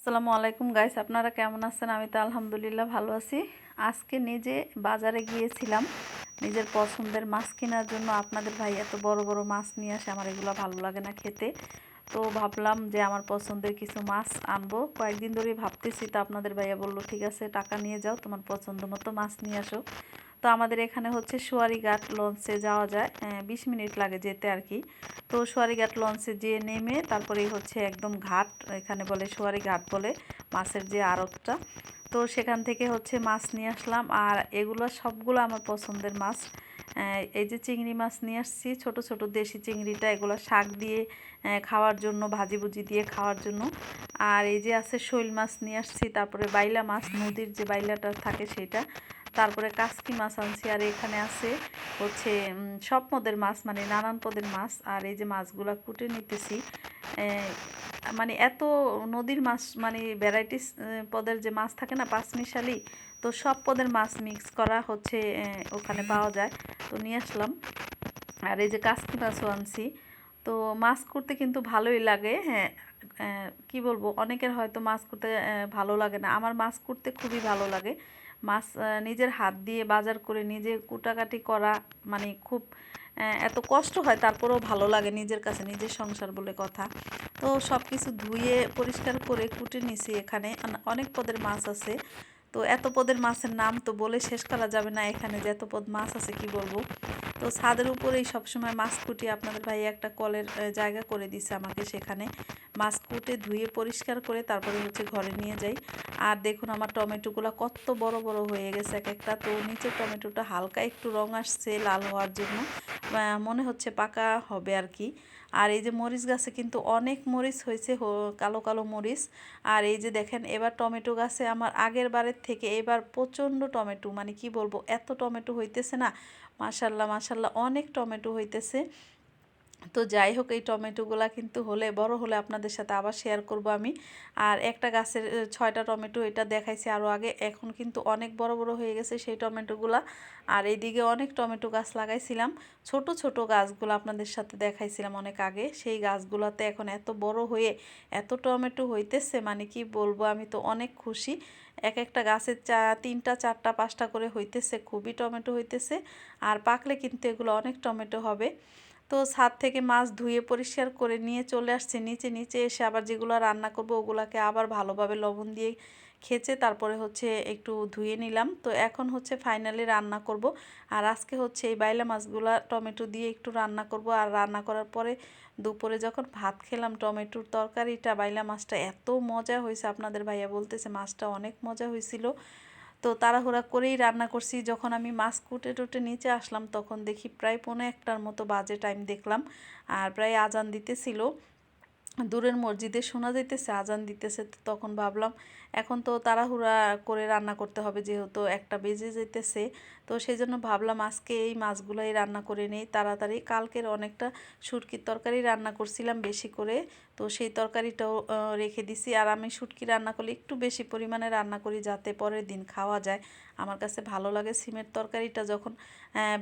আসসালামু আলাইকুম গাইস, আপনারা কেমন আছেন? আমি তো আলহামদুলিল্লাহ ভালো আছি। আজকে নিজে বাজারে গিয়েছিলাম নিজের পছন্দের মাছ কেনার জন্য। আপনাদের ভাই এত বড় বড় মাছ নিয়ে আসে, আমার এগুলো ভালো লাগে না খেতে। তো ভাবলাম যে আমার পছন্দের কিছু মাছ আনবো। কয়েকদিন ধরেই ভাবতেছি, তো আপনাদের ভাইয়া বললো ঠিক আছে টাকা নিয়ে যাও, তোমার পছন্দ মতো মাছ নিয়ে আসো। তো আমাদের এখানে হচ্ছে সোয়ারিঘাট লঞ্চে যাওয়া যায়, 20 মিনিট লাগে যেতে আর কি। তো সোয়ারিঘাট লঞ্চে যেয়ে নেমে তারপরেই হচ্ছে একদম ঘাট, এখানে বলে সোয়ারিঘাট বলে, মাছের যে আড়তটা। তো সেখান থেকে হচ্ছে মাছ নিয়ে আসলাম, আর এগুলো সবগুলো আমার পছন্দের মাছ। এই যে চিংড়ি মাছ নিয়ে আসছি, ছোট ছোট দেশি চিংড়িটা, এগুলো শাক দিয়ে খাওয়ার জন্য, ভাজি ভুজি দিয়ে খাওয়ার জন্য। আর এই যে আছে শৈল মাছ নিয়ে আসছি, তারপরে বাইলা মাছ, নদীর যে বাইলাটা থাকে সেটা, তারপরে কাসকি মাছ আনছি। আর এখানে আছে হচ্ছে সব পদের মাছ, মানে নানান পদের মাছ। আর এই যে মাছগুলো কুটে নিতেছি, মানে এত নদীর মাছ, মানে ভ্যারাইটিস পদের যে মাছ থাকে না পাঁচমিশালি, তো সব পদের মাছ মিক্স করা হচ্ছে ওখানে পাওয়া যায়, তো নিয়ে আসলাম। আর এই যে কাসকি মাছও আনছি। তো মাছ করতে কিন্তু ভালোই লাগে, হ্যাঁ। কি বলবো, অনেকের হয়তো মাছ করতে ভালো লাগে না, আমার মাছ করতে খুবই ভালো লাগে। মাছ নিজের হাত দিয়ে বাজার করে নিজে কুটাকাটি করা, মানে খুব এত কষ্ট হয়, তারপরেও ভালো লাগে নিজের কাছে, নিজের সংসার বলে কথা। তো সব কিছু ধুয়ে পরিষ্কার করে কুটে নিছি। এখানে অনেক পদের মাছ আছে, তো এত পদের মাছের নাম তো বলে শেষ করা যাবে না, এখানে যে এত পদ মাছ আছে কি বলবো। তো ছাদের উপরেই সবসময় মাছ কুটি, আপনাদের ভাই একটা কলের জায়গা করে দিছে আমাকে, সেখানে মাছ কুটে ধুয়ে পরিষ্কার করে তারপরে হচ্ছে ঘরে নিয়ে যাই। আর দেখুন আমার টমেটোগুলো কত বড় বড় হয়ে গেছে এক একটা। তো নিচের টমেটোটা হালকা একটু রং আসছে লাল হওয়ার জন্য, মনে হচ্ছে পাকা হবে আর কি। আর এই যে মরিচ গাছে কিন্তু অনেক মরিচ হয়েছে, কালো কালো মরিচ। আর এই যে দেখেন এবার টমেটো গাছে আমার আগের বারের থেকে এবার প্রচণ্ড টমেটো, মানে কি বলবো, এত টমেটো হইতেছে না, মাশাল্লাহ মাশাল্লাহ অনেক টমেটো হইতেছে। তো যাই হোক, এই টমেটোগুলা কিন্তু হলে বড় হলে আপনাদের সাথে আবার শেয়ার করব আমি। আর একটা গাছের 6টা টমেটো, এটা দেখাইছি আরও আগে, এখন কিন্তু অনেক বড় বড় হয়ে গেছে সেই টমেটোগুলা। আর এইদিকে অনেক টমেটো গাছ লাগাইছিলাম, ছোট ছোট গাছগুলো আপনাদের সাথে দেখাইছিলাম অনেক আগে, সেই গাছগুলোতে এখন এত বড় হয়ে এত টমেটো হইতেছে, মানে কি বলবো, আমি তো অনেক খুশি। এক একটা গাছের 3টা 4টা 5টা করে হইতেছে, খুবই টমেটো হইতেছে। আর পাকলে কিন্তু এগুলো অনেক টমেটো হবে। তো ছাদ থেকে মাছ ধুয়ে পরিষ্কার করে নিয়ে চলে আসছি নিচে। নিচে এসে আবার যেগুলো রান্না করব ওগুলাকে আবার ভালোভাবে লবণ দিয়ে খেচে তারপরে হচ্ছে একটু ধুয়ে নিলাম। তো এখন হচ্ছে ফাইনালি রান্না করব। আর আজকে হচ্ছে এই বাইলা মাছগুলা টমেটো দিয়ে একটু রান্না করব। আর রান্না করার পরে দুপুরে যখন ভাত খেলাম, টমেটোর তরকারিটা, বাইলা মাছটা এত মজা হয়েছে, আপনাদের ভাইয়া বলতেছে মাছটা অনেক মজা হয়েছিল। তো তাড়াহুড়া করেই রান্না করছি। যখন আমি মাছ কুটে টুটে নিচে আসলাম তখন দেখি প্রায় 1:45টার মতো বাজে টাইম দেখলাম, আর প্রায় আজান দিতেছিল। দূরের মসজিদে শোনা যাইতেছে আজান দিতেছে। তো তখন ভাবলাম এখন তো তাড়াহুড়া করে রান্না করতে হবে, যেহেতু একটা বেজে যেতেছে। তো সেই জন্য ভাবলাম আজকে এই মাছগুলাই রান্না করে নেই তাড়াতাড়ি। কালকের অনেকটা শুটকির তরকারি রান্না করছিলাম বেশি করে, তো সেই তরকারিটাও রেখে দিছি। আর আমি শুটকি রান্না করলে একটু বেশি পরিমাণে রান্না করি, যাতে পরের দিন খাওয়া যায়। আমার কাছে ভালো লাগে সিমের তরকারিটা যখন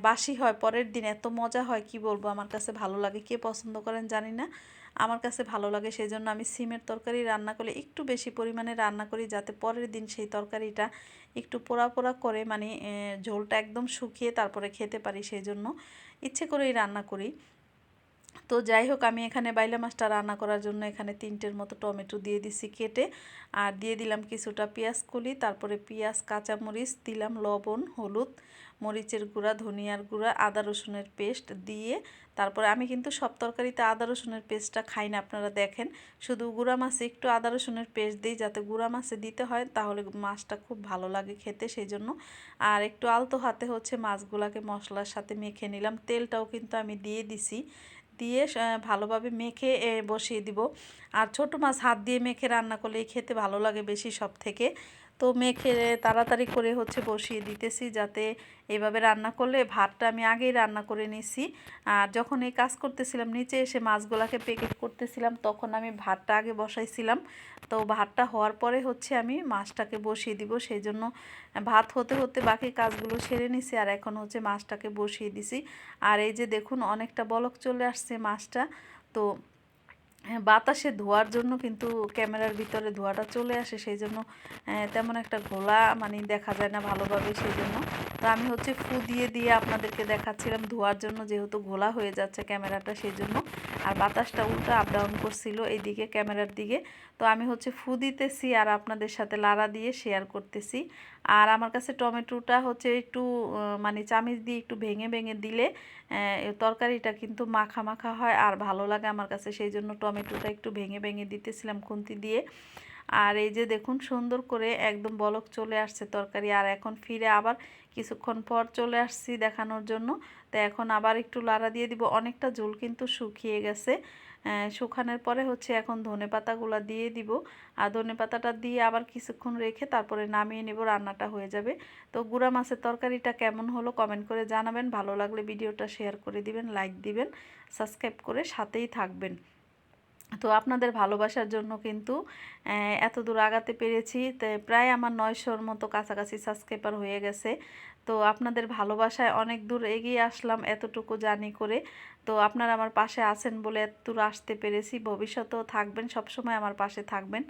বাসি হয়, পরের দিন এত মজা হয় কি বলবো, আমার কাছে ভালো লাগে। কে পছন্দ করেন জানি না, আমার কাছে ভালো লাগে। সেই জন্য আমি সিমের তরকারি রান্না করলে একটু বেশি পরিমাণে রান্না করি, যাতে পরের দিন সেই তরকারিটা একটু পোড়া পোড়া করে, মানে ঝোলটা একদম শুকিয়ে তারপরে খেতে পারি, সেই জন্য ইচ্ছে করেই রান্না করি। তো যাই হোক, আমি এখানে বাইলা মাছটা রান্না করার জন্য এখানে 3টের মতো টমেটো দিয়ে দিছি কেটে, আর দিয়ে দিলাম কিছুটা পেঁয়াজ কলি, তারপরে পেঁয়াজ, কাঁচামরিচ দিলাম, লবণ, হলুদ, মরিচের গুঁড়া, ধনিয়ার গুঁড়া, আদা রসুনের পেস্ট দিয়ে। তারপরে আমি কিন্তু সব তরকারিতে আদা রসুনের পেস্টটা খাই না, আপনারা দেখেন, শুধু গুঁড়া মাছে একটু আদা রসুনের পেস্ট দিই, যাতে গুঁড়া মাছে দিতে হয় তাহলে মাছটা খুব ভালো লাগে খেতে, সেই জন্য। আর একটু আলতো হাতে হচ্ছে মাছগুলাকে মশলার সাথে মেখে নিলাম, তেলটাও কিন্তু আমি দিয়ে দিছি। দিয়ে ভালোভাবে মেখে বসিয়ে দিব। আর ছোট মাছ হাত দিয়ে মেখে রান্না করলে খেতে ভালো লাগে বেশি সব থেকে। তো মেখে তাড়াতাড়ি করে হচ্ছে বসিয়ে দিতেছি, যাতে এভাবে রান্না করলে, ভাতটা আমি আগেই রান্না করে নিছি। আর যখন এই কাজ করতেছিলাম নিচে এসে মাছগুলাকে প্যাকেট করতেছিলাম, তখন আমি ভাতটা আগে বসাইছিলাম। তো ভাতটা হওয়ার পরে হচ্ছে আমি মাছটাকে বসিয়ে দিব, সেই জন্য ভাত হতে হতে বাকি কাজগুলো সেরে নিছি, আর এখন হচ্ছে মাছটাকে বসিয়ে দিছি। আর এই যে দেখুন অনেকটা বলক চলে আসছে মাছটা। তো হ্যাঁ, বাতাসে ধোয়ার জন্য কিন্তু ক্যামেরার ভিতরে ধোঁয়াটা চলে আসে, সেই জন্য তেমন একটা ঘোলা মানে দেখা যায় না ভালোভাবে, সেই জন্য তো আমি হচ্ছে ফু দিয়ে দিয়ে আপনাদেরকে দেখাচ্ছিলাম ধোয়ার জন্য, যেহেতু ঘোলা হয়ে যাচ্ছে ক্যামেরাটা সেই জন্য। আর বাতাসটা উল্টা আপ ডাউন করছিল এইদিকে ক্যামেরার দিকে, তো আমি হচ্ছে ফু দিতেছি আর আপনাদের সাথে লাড়া দিয়ে শেয়ার করতেছি। আর আমার কাছে টমেটোটা হচ্ছে একটু মানে চামিচ দিয়ে একটু ভেঙে ভেঙে দিলে তরকারিটা কিন্তু মাখা মাখা হয় আর ভালো লাগে আমার কাছে, সেই জন্য টমেটোটা একটু ভেঙে ভেঙে দিতেছিলাম খুন্তি দিয়ে। আর এই যে দেখুন সুন্দর করে একদম বলক চলে আসছে তরকারি, আর এখন ফিরে আবার কিছুক্ষণ পর চলে আসছি দেখানোর জন্য। তো এখন আবার একটু লাড়া দিয়ে দিব, অনেকটা ঝোল কিন্তু শুকিয়ে গেছে। শুকানোর পরে হচ্ছে এখন ধনেপাতাগুলো দিয়ে দিব, আর ধনেপাতাটা দিয়ে আবার কিছুক্ষণ রেখে তারপরে নামিয়ে নেব, রান্নাটা হয়ে যাবে। তো গুঁড়া মাছের তরকারিটা কেমন হলো কমেন্ট করে জানাবেন, ভালো লাগলে ভিডিওটা শেয়ার করে দিবেন, লাইক দিবেন, সাবস্ক্রাইব করে সাথেই থাকবেন। তো আপনাদের ভালোবাসার জন্য কিন্তু এত দূর আগাতে পেরেছি, তো প্রায় আমার 900-র মতো কাছাকাছি সাবস্ক্রাইবার হয়ে গেছে। তো আপনাদের ভালোবাসায় অনেক দূর এগিয়ে আসলাম এতটুকু জার্নি করে। তো আপনারা আমার পাশে আছেন বলে এত দূর আসতে পেরেছি, ভবিষ্যতেও থাকবেন, সবসময় আমার পাশে থাকবেন।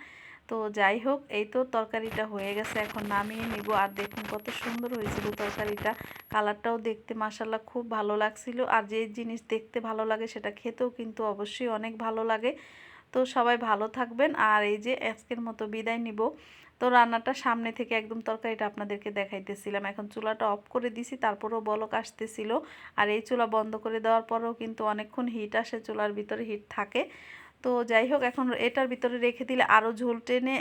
তো যাই হোক, এই তো তরকারিটা হয়ে গেছে, এখন নামিয়ে নিব। আর দেখুন কত সুন্দর হয়েছিল তরকারিটা, কালারটাও দেখতে মাশাল্লাহ খুব ভালো লাগছিল। আর যে জিনিস দেখতে ভালো লাগে সেটা খেতেও কিন্তু অবশ্যই অনেক ভালো লাগে। তো সবাই ভালো থাকবেন, আর এই যে আজকের মতো বিদায় নিব। তো রান্নাটা সামনে থেকে একদম তরকারিটা আপনাদেরকে দেখাইতেছিলাম, এখন চুলাটা অফ করে দিছি, তারপরেও বলক আসতেছিল। আর এই চুলা বন্ধ করে দেওয়ার পরেও কিন্তু অনেকক্ষণ হিট আসে, চুলার ভিতরে হিট থাকে। তো যাই হোক, এখন এটার ভিতরে রেখে দিলে আরও ঝোল টেনে